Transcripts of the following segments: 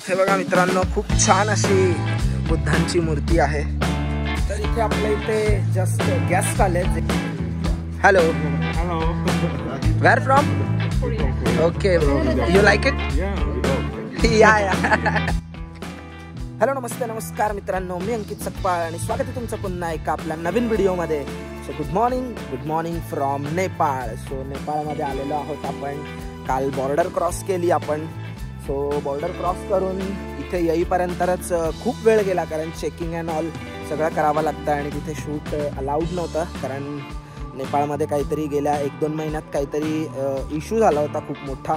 हे बघा मित्रांनो, खूप छान अशी बुद्धांची मूर्ती आहे. तर इथे आपल्या इथे जस्ट गेस्ट आले. Hello Hello. Where from? Okay, you like it? Yeah yeah. Hello, नमस्ते, नमस्कार मित्रांनो, मी अंकित सकपाळ आणि स्वागत आहे तुमचं पुन्हा एका आपल्या नवीन व्हिडिओमध्ये. So good morning from Nepal. So नेपाळमध्ये आलेलो आहोत आपण. काल बॉर्डर क्रॉस केली आपण. सो बॉर्डर क्रॉस करून इथे येईपर्यंतच खूप वेळ गेला, कारण चेकिंग अँड ऑल सगळं करावं लागतं आणि तिथे शूट अलाउड नव्हतं, कारण नेपाळमध्ये काहीतरी गेल्या 1-2 महिन्यात काहीतरी इश्यू झाला होता खूप मोठा.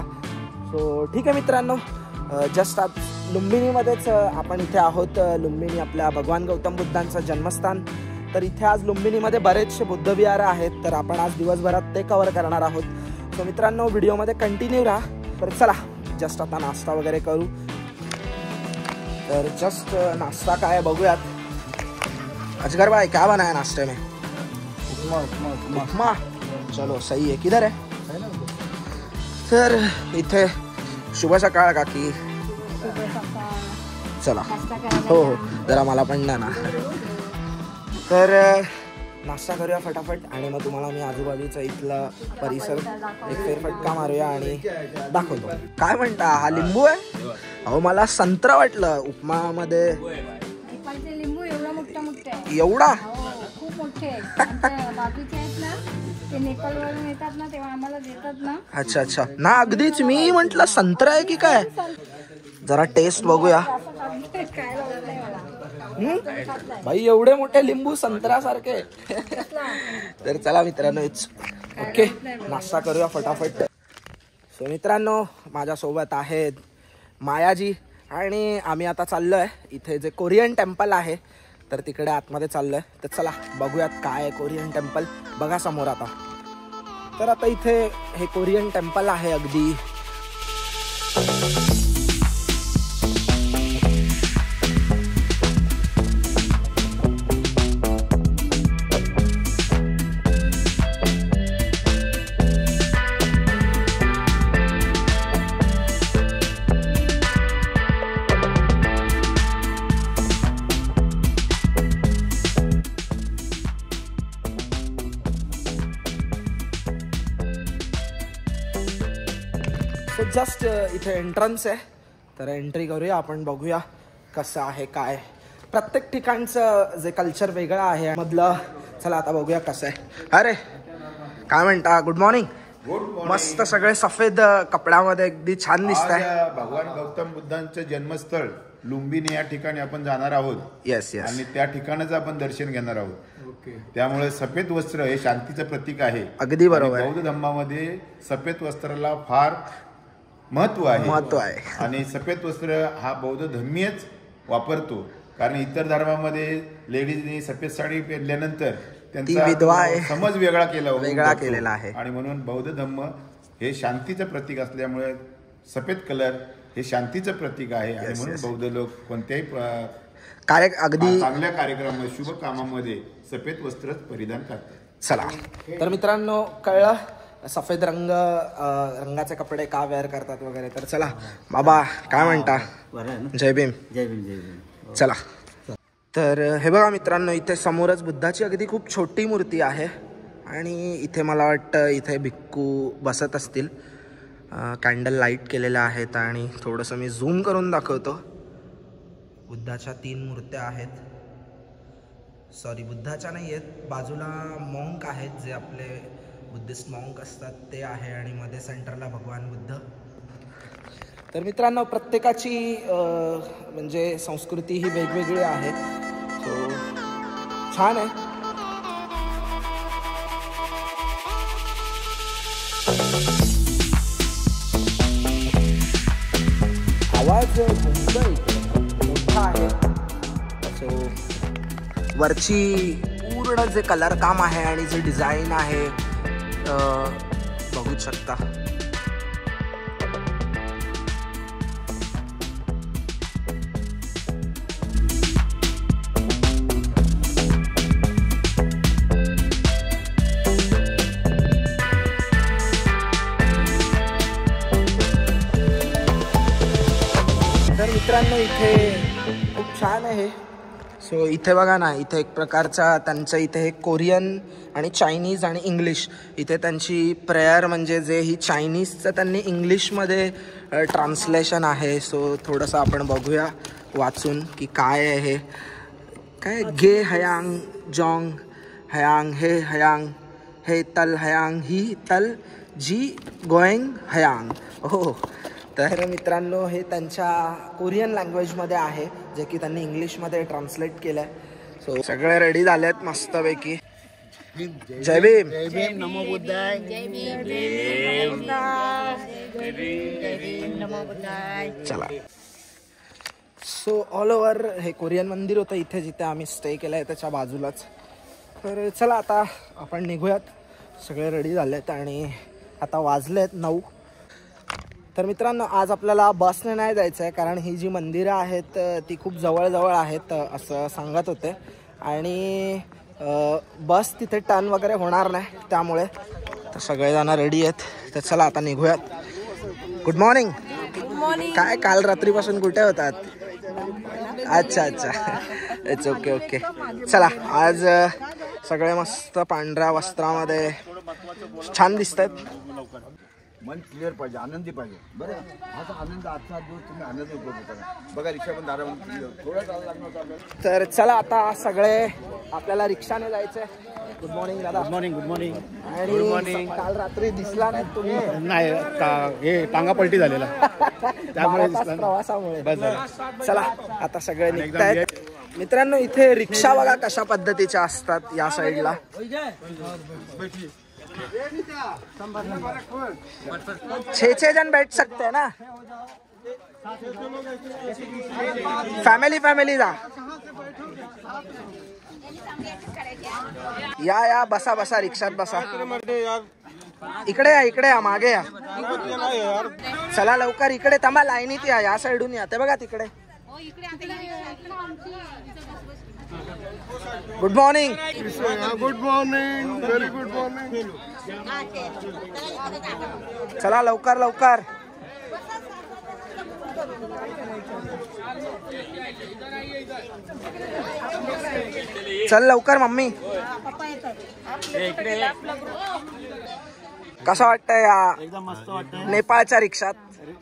सो ठीक आहे मित्रांनो, जस्ट आज लुंबिनीमध्येच आपण इथे आहोत. लुंबिनी आपल्या भगवान गौतम बुद्धांचं जन्मस्थान. तर इथे आज लुंबिनीमध्ये बरेचसे बुद्धविहार आहेत, तर आपण आज दिवसभरात ते कव्हर करणार आहोत. सो मित्रांनो, व्हिडिओमध्ये कंटिन्यू राहा. तर चला, जस्ट आता नाश्ता वगैरे करू. तर जस्ट नाश्ता काय बघूयात. अजगर भाई, क्या बनाया नाश्ते में? उपमा. चलो सही है. किधर है? तर इथे शुभ सकाळ काकी. चला, हो हो, जरा मला पण द्या ना. तर नाश्ता करूया फटाफट आणि मग तुम्हाला मी आजूबाजूचा इथला परिसर एक फेरफटका मारूया आणि दाखवतो. काय म्हणता, हा लिंबू आहे? अहो, मला संत्रा वाटलं उपमामध्ये. लिंबू एवढा मोठा एवढा खूप मोठे बाकीचे आहेत ना, ते नेपाळवरून येतात ना, तेव्हा आम्हाला देतात ना. अच्छा अच्छा, ना अगदीच मी म्हंटल संत्रा आहे की काय. जरा टेस्ट बघूया. भाई, एवढे मोठे लिंबू संत्र्यासारखे. तर चला मित्रांनो, इट्स ओके, नाश्ता करूया फटाफट. सो मित्रांनो, माझ्यासोबत आहेत मायाजी आणि आम्ही आता चाललोय इथे जे कोरियन टेम्पल आहे, तर तिकडे आतमध्ये चाललोय. तर चला बघूयात काय आहे कोरियन टेम्पल. बघा समोर आता. तर आता इथे हे कोरियन टेम्पल आहे अगदी. जस्ट इथे एंट्रन्स आहे, तर एंट्री करूया आपण. बघूया कसं आहे काय. प्रत्येक ठिकाणचं जे कल्चर वेगळं आहे मधलं. चला आता बघूया कसं आहे. अरे काय म्हणता, गुड मॉर्निंग. मस्त सगळे सफेद कपड्यामध्ये अगदी छान दिसत आहे. भगवान गौतम बुद्धांचं जन्मस्थळ लुंबिनी या ठिकाणी आपण जाणार आहोत. Yes yes. आणि त्या ठिकाणच आपण दर्शन घेणार आहोत. त्यामुळे सफेद वस्त्र हे शांतीचं प्रतीक आहे. अगदी बरोबर. बौद्ध धर्मामध्ये सफेद वस्त्राला फार महत्व आहे. आणि सफेद वस्त्र हा बौद्ध धर्मीयच वापरतो, कारण इतर धर्मामध्ये लेडीजनी सफेद साडी पेरल्यानंतर त्यांचा समज वेगळा केलेला आहे. आणि म्हणून बौद्ध धर्म हे शांतीचं प्रतीक असल्यामुळे सफेद कलर हे शांतीचं प्रतीक आहे. आणि म्हणून बौद्ध लोक कोणत्याही अगदी चांगल्या कार्यक्रमामध्ये शुभ कामामध्ये सफेद वस्त्र परिधान करतात. चला, तर मित्रांनो कळलं सफेद रंगाचे कपडे का वेअर करतात वगैरे. तर चला बाबा, काय म्हणता? जय भीम. जय भीम. जय भीम. चला. तर हे बघा मित्रांनो, इथे समोरच बुद्धाची अगदी खूप छोटी मूर्ती आहे आणि इथे मला वाटतं इथे भिक्खू बसत असतील. कॅन्डल लाईट केलेल्या आहेत आणि थोडंसं मी झूम करून दाखवतो. बुद्धाच्या 3 मूर्त्या आहेत. सॉरी, बुद्धाच्या नाही आहेत, बाजूला मॉन्क आहेत जे आपले बुद्धिस्ट मॉन्क असतात ते आहे, आणि मध्ये सेंटरला भगवान बुद्ध. तर मित्रांनो, प्रत्येकाची म्हणजे संस्कृती ही वेगवेगळी आहे. सो छान आहे. आवाज घुमतोय, मोठा आहे. सो वरची पूर्ण जे कलर काम आहे आणि जे डिझाईन आहे बघू शकता. मित्रांनो इथे खूप छान आहे. सो इथे बघा ना, इथे एक प्रकारचा त्यांचं इथे कोरियन आणि चायनीज आणि इंग्लिश, इथे त्यांची प्रेयर म्हणजे जे ही चायनीजचं त्यांनी इंग्लिशमध्ये ट्रान्सलेशन आहे. सो थोडंसं आपण बघूया वाचून की काय आहे हे. काय गे हयांग जोंग हयांग हे हयांग हे तल हयांग ही तल जी गोएंग हयांग. हो, तर मित्रांनो हे त्यांच्या कोरियन लँग्वेजमध्ये आहे, जे की त्यांनी इंग्लिशमध्ये ट्रान्सलेट केलं आहे. सो सगळे रेडी झाले आहेत मस्तपैकी. जय भीम. जय भीम. नमो बुद्धाय. जय भीम. जय भीम. नमो बुद्धाय. चला. सो ऑल ओव्हर हे कोरियन मंदिर होतं इथे, जिथे आम्ही स्टे केलं आहे त्याच्या बाजूलाच. तर चला आता आपण निघूयात. सगळे रेडी झाले आहेत आणि आता वाजले आहेत 9. तर मित्रांनो आज आपल्याला बसने नाही जायचं आहे, कारण ही जी मंदिरं आहेत ती खूप जवळजवळ आहेत असं सांगत होते आणि बस तिथे टर्न वगैरे होणार नाही, त्यामुळे तर सगळेजण रेडी आहेत. तर चला आता निघूयात. Good morning. Good morning. काय काल रात्रीपासून कुठे होतात? अच्छा अच्छा, इट्स ओके ओके. चला आज सगळे मस्त पांढऱ्या वस्त्रामध्ये छान दिसत आहेत. मन क्लिअर पाहिजे, आनंदी पाहिजे. बरं, असा आनंद आजचा दिवस तुम्ही आनंद उपभोग करा. बघा रिक्षा पण दारामध्ये थोडं चालू लागणार. तर चला आता सगळे आपल्याला रिक्षाने जायचंय. गुड मॉर्निंग दादा. Good morning. Good morning. आणि काल रात्री दिसला नाही तुम्ही. नाही, हे टांगा पलटी झालेला त्यामुळे 12 तास प्रवासामुळे. बस झालं. चला आता सगळे निघतायत. मित्रांनो इथे रिक्षा बघा कशा पद्धतीच्या असतात या साईडला. 6 जन बैठ सकते हैं ना. फॅमिली जा. या बसा बसा, रिक्षात बसा. इकडे या मागे या. चला लवकर इकडे थांबा, लाईनीत या साईडून या. ते बघा तिकडे. Good morning. Good morning. Very good morning. चला लवकर लवकर. चल लवकर मम्मी. कसं वाटतंय या एकदम मस्त वाटतंय नेपाळच्या रिक्षात?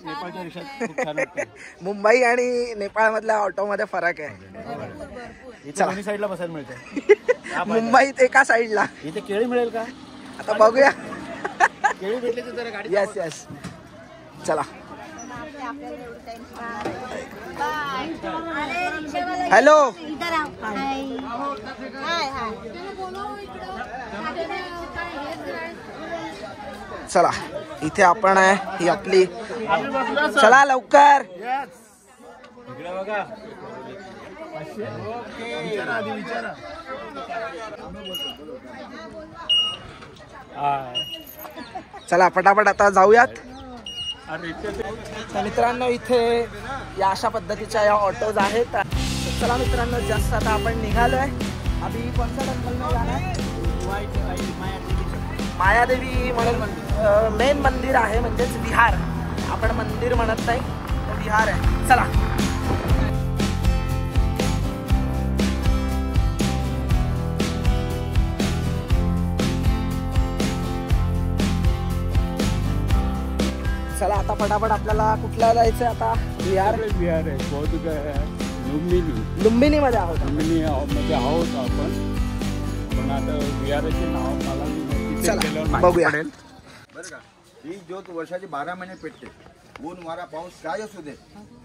नेपाळच्या रिक्षात खूप छान वाटतंय. मुंबई आणि नेपाळ मधल्या ऑटो मध्ये फरक आहे. इथे दोन्ही साईडला बसायला मिळतं. मुंबईत एका साईडला. इथे केळी मिळेल का? आता बघूया. केळी भेटले तर जरा गाडी. Yes yes. चला. हॅलो. चला इथे आपण आहे, ही आपली. चला लवकर. चला फटाफट आता जाऊयात. मित्रांनो इथे या अशा पद्धतीच्या या ऑटोज आहेत. चला मित्रांनो जस्ट आता आपण निघालोय. अभी कोणत्या टेम्पलला जाणार? मायादेवी म्हणून मेन मंदिर आहे, म्हणजेच विहार. आपण मंदिर म्हणत नाही, विहार आहे. चला. चला आता फटाफट आपल्याला कुठला जायचं आता? विहार. विहार आहे बहुत लुंबिनी. लुंबिनी मध्ये आहोत. लुंबिनी मध्ये आहोत आपण, पण आता विहाराचे नाव मला चला बघूया. बरं का, ही ज्योत वर्षाचे 12 महिने पेटते. ऊन वारा पाऊस काय असू दे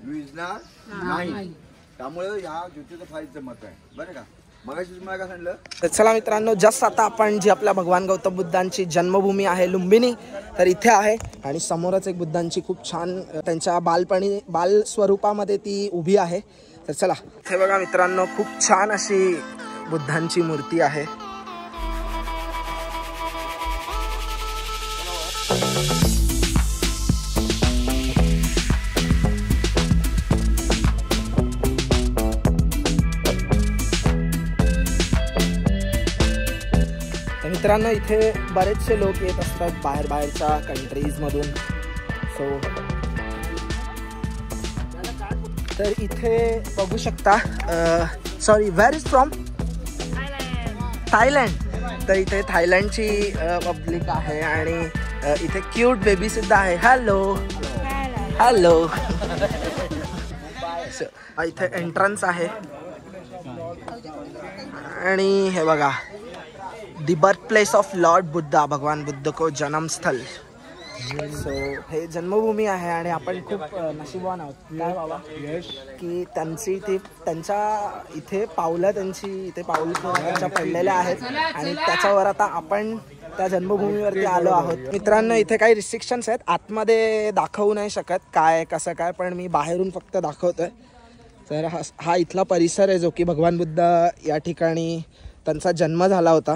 विझणार नाही. त्यामुळे या ज्योतीचं फार इथं महत्व आहे. बरं का, मगाशी तुम्हाला काय सांगितलं. तर चला मित्रांनो जस्ट आता आपण जी आपल्या भगवान गौतम बुद्धांची जन्मभूमी आहे लुंबिनी, तर इथे आहे. आणि समोरच एक बुद्धांची खूप छान त्यांच्या बाल स्वरूपामध्ये ती उभी आहे. तर चला. इथे बघा मित्रांनो खूप छान अशी बुद्धांची मूर्ती आहे. मित्रांनो इथे बरेचसे लोक येत असतात बाहेरच्या कंट्रीज मधून. सो तर इथे बघू शकता. Sorry, where is from? Thailand. तर इथे थायलंडची पब्लिक आहे आणि इथे क्यूट बेबी सुद्धा आहे. Hello hello. इथे एंट्रन्स आहे आणि हे बघा, the birth place of Lord Buddha, भगवान बुद्ध को जन्मस्थल. सो हे जन्मभूमी आहे आणि आपण खूप नशीबवान आहोत काय बाबा की त्यांच्या इथे पावलं त्यांच्या पडलेल्या आहेत आणि त्याच्यावर आता आपण त्या जन्मभूमीवरती आलो आहोत. मित्रांनो, इथे काही रिस्ट्रिक्शन्स आहेत, आतमध्ये दाखवू नाही शकत काय कसं काय, पण मी बाहेरून फक्त दाखवतोय. तर हा इथला परिसर आहे जो की भगवान बुद्ध या ठिकाणी त्यांचा जन्म झाला होता.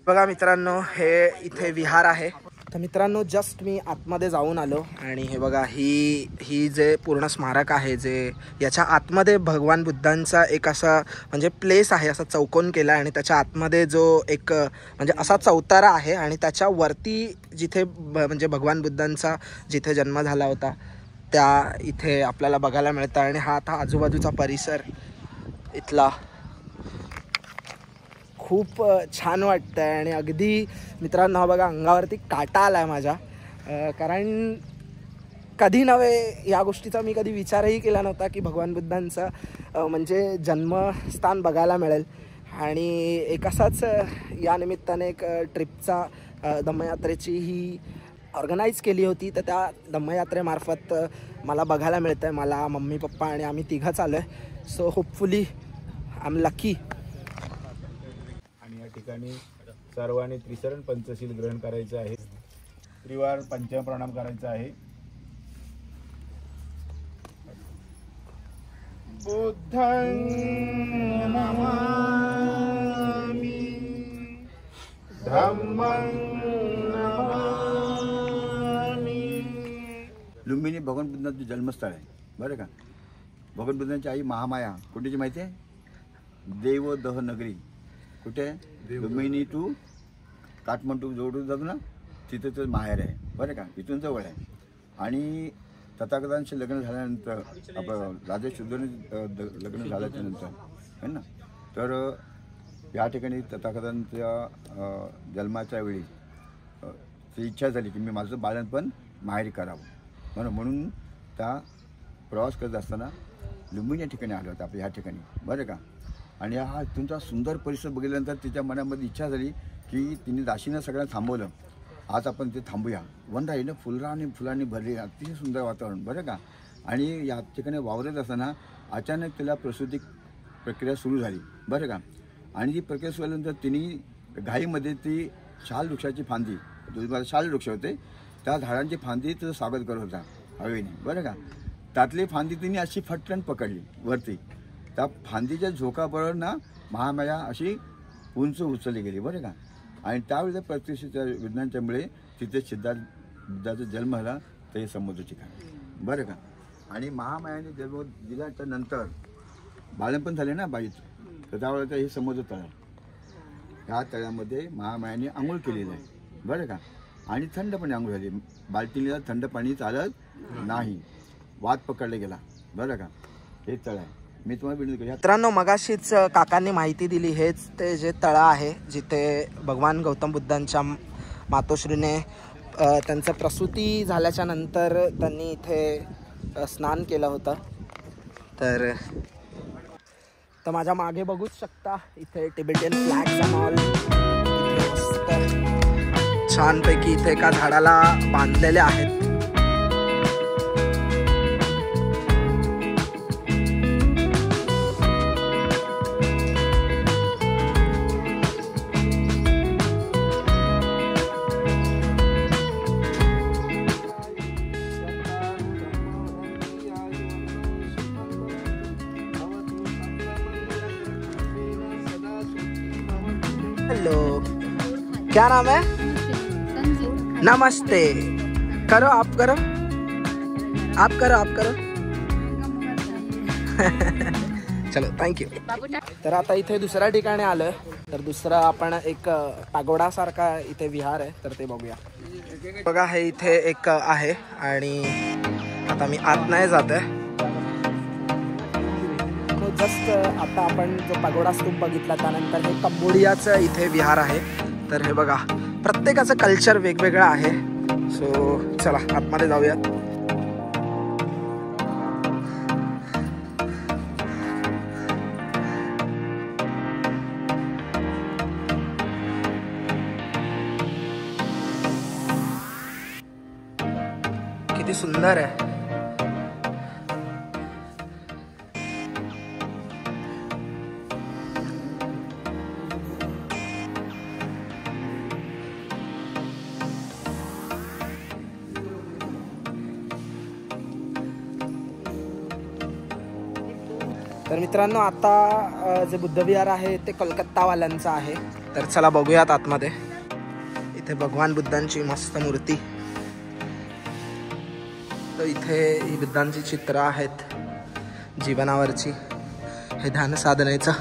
बघा मित्रांनो, हे इथे विहार आहे. तर मित्रांनो, जस्ट मी आतमध्ये जाऊन आलो आणि हे बघा, ही जे पूर्ण स्मारक आहे, जे याच्या आतमध्ये भगवान बुद्धांचा एक असा म्हणजे प्लेस आहे, असा चौकोन केला आणि त्याच्या आतमध्ये जो एक म्हणजे असा चौतारा आहे आणि त्याच्यावरती जिथे म्हणजे भगवान बुद्धांचा जिथे जन्म झाला होता त्या इथे आपल्याला बघायला मिळतं. आणि हा आता आजूबाजूचा परिसर इथला खूप छान वाटतं आहे आणि अगदी मित्रांनो हा बघा, अंगावरती काटा आला आहे माझ्या, कारण कधी नव्हे या गोष्टीचा मी कधी विचारही केला नव्हता की भगवान बुद्धांचं म्हणजे जन्मस्थान बघायला मिळेल. आणि एक असाच या निमित्ताने एक ट्रिपचा धम्मयात्रेची ही ऑर्गनाईज केली होती. तर त्या धम्मयात्रेमार्फत मला बघायला मिळतं आहे. मला, मम्मी, पप्पा आणि आम्ही तिघंच आलो आहे. So hopefully I am lucky. ठिकाणी सर्वांनी त्रिशरण पंचशील ग्रहण करायचं आहे. त्रिवार पंचम प्रणाम करायचा आहे. बुद्धं नमामि, धम्मं नमामि. लुंबिनी भगवान बुद्धांचं जन्मस्थळ आहे बरं का. भगवान बुद्धांची आई महामाया कुठेची माहिती आहे? देवदह नगरी. कुठे? लुंबिनी टू काठमांडू जोडून जातो ना, तिथं माहेर आहे बरं का, इथून जवळ आहे. आणि तथागतांशी लग्न झाल्यानंतर आपलं राजा शुद्धने लग्न झाल्याच्या नंतर है ना, तर या ठिकाणी तथागतांच्या जन्माच्या वेळी ती इच्छा झाली की मी माझं बाळणपण माहेरी करावं म्हणून त्या प्रवास करत असताना लुंबिनी या ठिकाणी आलो होतं, आपल्या ह्या ठिकाणी बरं का. आणि हा तुमचा सुंदर परिसर बघितल्यानंतर तिच्या मनामध्ये इच्छा झाली की तिने दाशीनं सगळ्यांना थांबवलं, आज आपण ते थांबूया. वन राहील फुलांनी भरले, अतिशय सुंदर वातावरण बरं का. आणि या ठिकाणी वावरत असताना अचानक तिला प्रसूती प्रक्रिया सुरू झाली बरं का. आणि ती प्रक्रिया सुरू झाल्यानंतर तिने घाईमध्ये ती शाल वृक्षाची फांदी, शाल वृक्ष होते त्या झाडांची फांदी तिचं स्वागत करत होता हवेने बरं का. त्यातली फांदी तिने अशी फटकन पकडली वरती. त्या फांदीच्या झोकाबरोबर ना महामाया अशी उंच उचलली गेली बरं का. आणि त्यावेळी प्रत्यक्षाच्या विज्ञानाच्यामुळे तिथे सिद्धार्थ बुद्धाचा जन्म झाला, ते समुद्र ठिकाण बरं का. आणि महामायाने जन्म दिल्याच्या नंतर बाळणपण झाले ना बाईचं, तर त्यावेळेला हे समुद्र तळ आहे. ह्या तळ्यामध्ये महामायाने आंघोळ केलेलं आहे बरं का. आणि थंडपणे आंघोळ झाली. बाल्टीला थंड पाणी चालत नाही, वात पकडला गेला बरं का. हे तळ आहे. मी तुम्हाला विनंती मित्रांनो, मगाशीच काकांनी माहिती दिली, हेच ते जे तळं आहे जिथे भगवान गौतम बुद्धांच्या मातोश्रीने त्यांचं प्रसूती झाल्याच्या नंतर त्यांनी इथे स्नान केलं होतं. तर माझ्या मागे बघूच शकता इथे टिबेटियन फ्लॅग्स अँड ऑल छानपैकी इथे एका झाडाला बांधलेले आहेत. हेलो, क्या नाम है? नमस्ते. करो आप करो चलो, थँक्यू. तर आता इथे दुसऱ्या ठिकाणी आलोय. तर दुसरा आपण एक पागोडा सारखा इथे विहार आहे, तर ते बघूया. बघा, हे इथे एक आहे आणि आता मी आत नाही जात आहे. जस्ट आता आपण जो पगोडा स्तूप बघितला त्यानंतर हे कंबोडियाचं इथे विहार आहे. तर हे बघा प्रत्येकाचं कल्चर वेगवेगळं आहे. सो चला आतमध्ये जाऊयात. किती सुंदर आहे. तर मित्रांनो आता जे बुद्धविहार आहे ते कलकत्तावाल्यांचं आहे. तर चला बघूयात आतमध्ये. इथे भगवान बुद्धांची मस्त मूर्ती. तर इथे ही बुद्धांची चित्र आहेत जीवनावरची. हे ध्यान साधनेचं.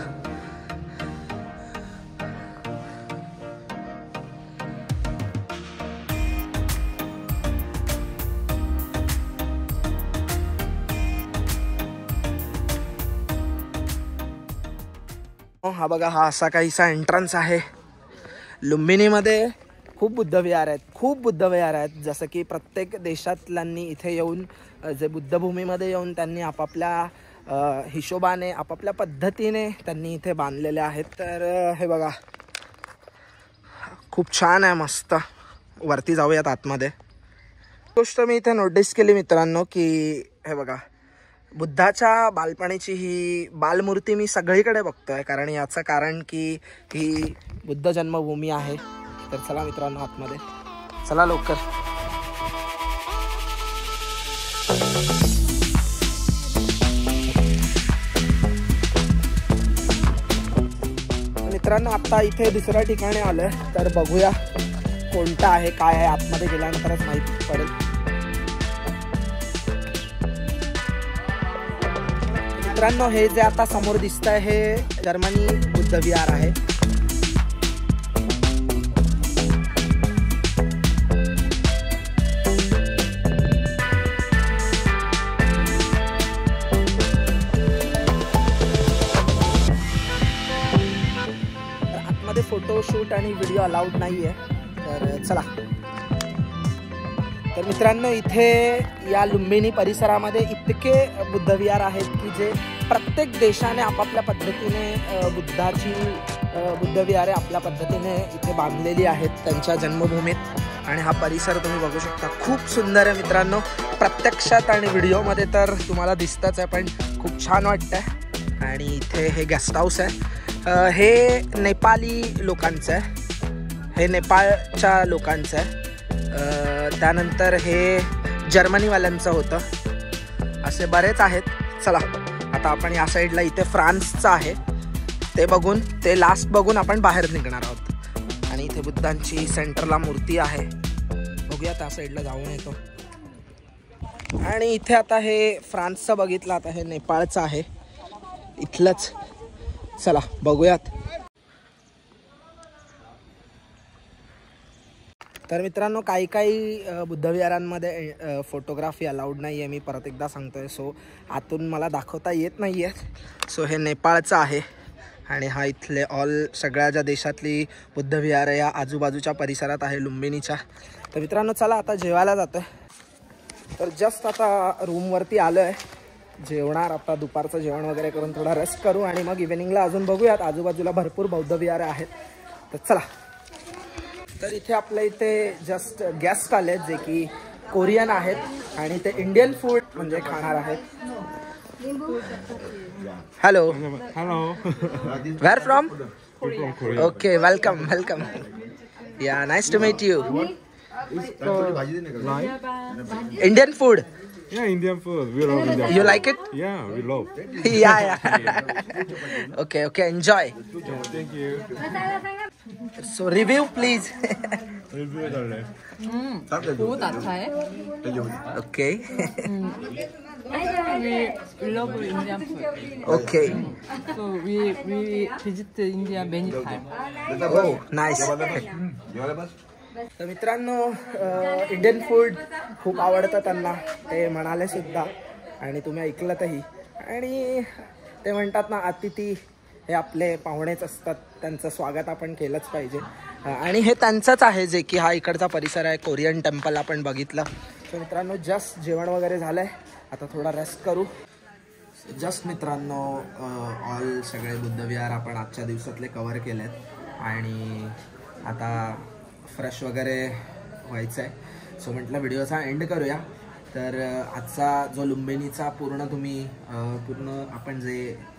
हा बघा हा असा काहीसा एंट्रन्स आहे. लुंबिनीमध्ये खूप बुद्धविहार आहेत, खूप बुद्धविहार आहेत. जसं की प्रत्येक देशातल्यांनी इथे येऊन जे बुद्धभूमीमध्ये येऊन त्यांनी आपापल्या हिशोबाने आपापल्या पद्धतीने त्यांनी इथे बांधलेले आहेत. तर हे बघा खूप छान आहे, मस्त. वरती जाऊयात आतमध्ये. गोष्ट मी इथे नोटीस केली मित्रांनो की हे बघा बुद्धाच्या बालपणीची ही बालमूर्ती मी सगळीकडे बघतोय. कारण याचं कारण की ही बुद्ध जन्मभूमी आहे. तर चला मित्रांनो आतमध्ये चला लवकर. मित्रांनो आता इथे दुसऱ्या ठिकाणी आलोय. तर बघूया कोणतं आहे काय आहे. आतमध्ये गेल्यानंतरच माहिती पडेल. मित्रांनो हे जे आता समोर दिसत आहे हे जर्मनी बुद्धविहार आहे. आतमध्ये फोटोशूट आणि व्हिडिओ अलाउड नाही आहे. तर चला. तर मित्रांनो इथे या लुंबिनी परिसरामध्ये इतके बुद्धविहार आहेत की जे प्रत्येक देशाने आपापल्या पद्धतीने बुद्धविहारे आपल्या पद्धतीने इथे बांधलेली आहेत त्यांच्या जन्मभूमीत. आणि हा परिसर तुम्ही बघू शकता खूप सुंदर आहे मित्रांनो. प्रत्यक्षात आणि व्हिडिओमध्ये तर तुम्हाला दिसतच आहे पण खूप छान वाटतं. आणि इथे हे गेस्ट हाऊस आहे. हे नेपाली लोकांचं आहे. हे नेपाळच्या लोकांचं आहे. त्यानंतर हे जर्मनीवाल्यांचं होतं. असे बरेच आहेत. चला आता आपण या साईडला इथे फ्रान्सचं आहे ते बघून ते लास्ट बघून आपण बाहेर निघणार आहोत. आणि इथे बुद्धांची सेंटरला मूर्ती आहे. बघूया त्या साईडला जाऊन येतो. आणि इथे आता हे फ्रान्सचं बघितलं. आता हे नेपाळचं आहे इथलंच. चला बघूयात. तर मित्रांनो काही काही बुद्धविहारांमध्ये फोटोग्राफी अलाउड नाही आहे. मी परत एकदा सांगतो आहे. सो आतून मला दाखवता येत नाही आहे. सो हे नेपाळचं आहे. आणि हा इथले सगळ्या ज्या देशातली बुद्धविहार या आजूबाजूच्या परिसरात आहे लुंबिनीच्या. तर मित्रांनो चला आता जेवायला जातो आहे. तर जस्ट आता रूमवरती आलो आहे. जेवणार आता दुपारचं जेवण वगैरे करून थोडा रेस्ट करू आणि मग इव्हिनिंगला अजून बघूयात. आजूबाजूला भरपूर बौद्धविहारे आहेत. तर चला. तर इथे आपल्या इथे जस्ट गेस्ट आलेत जे की कोरियन आहेत आणि ते इंडियन फूड म्हणजे खाणार आहेत. Hello where from? Okay welcome welcome. या nice to meet you. Indian food. Yeah, Indian food. We love Indian food. You like it? Yeah, we love. yeah. Okay, enjoy. Thank you. So review please. Review 달래. बहुत अच्छा है. Okay. We love Indian food. Okay. So we visit India many times. Oh, nice. तर मित्रांनो Indian food खूप आवडतं त्यांना ते म्हणाले सुद्धा आणि तुम्ही ऐकलंतही. आणि ते म्हणतात ना, अतिथी हे आपले पाहुणेच असतात, त्यांचं स्वागत आपण केलंच पाहिजे. आणि हे त्यांचंच आहे जे की हा इकडचा परिसर आहे. कोरियन टेम्पल आपण बघितलं. तर मित्रांनो जस्ट जेवण वगैरे झालं आहे, आता थोडा रेस्ट करू. जस्ट मित्रांनो ऑल सगळे बुद्धविहार आपण आजच्या दिवसातले कवर केले आहेत आणि आता फ्रेश वगैरे व्हायचं आहे. सो म्हटलं व्हिडिओचा एंड करूया. तर आजचा जो लुंबिनीचा पूर्ण आपण जे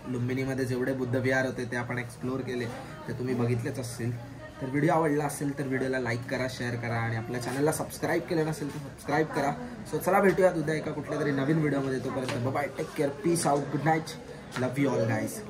लुंबिनीमध्ये जेवढे बुद्धविहार होते ते आपण एक्सप्लोअर केले, ते तुम्ही बघितलेच असतील. तर व्हिडिओ आवडला असेल तर व्हिडिओला लाईक करा, शेअर करा आणि आपल्या चॅनलला सबस्क्राईब केलं नसेल तर सबस्क्राईब करा. सो चला भेटूयात उद्या एका कुठल्या तरी नवीन व्हिडिओमध्ये. तोपर्यंत bye, take care, peace out, good night, love you all guys.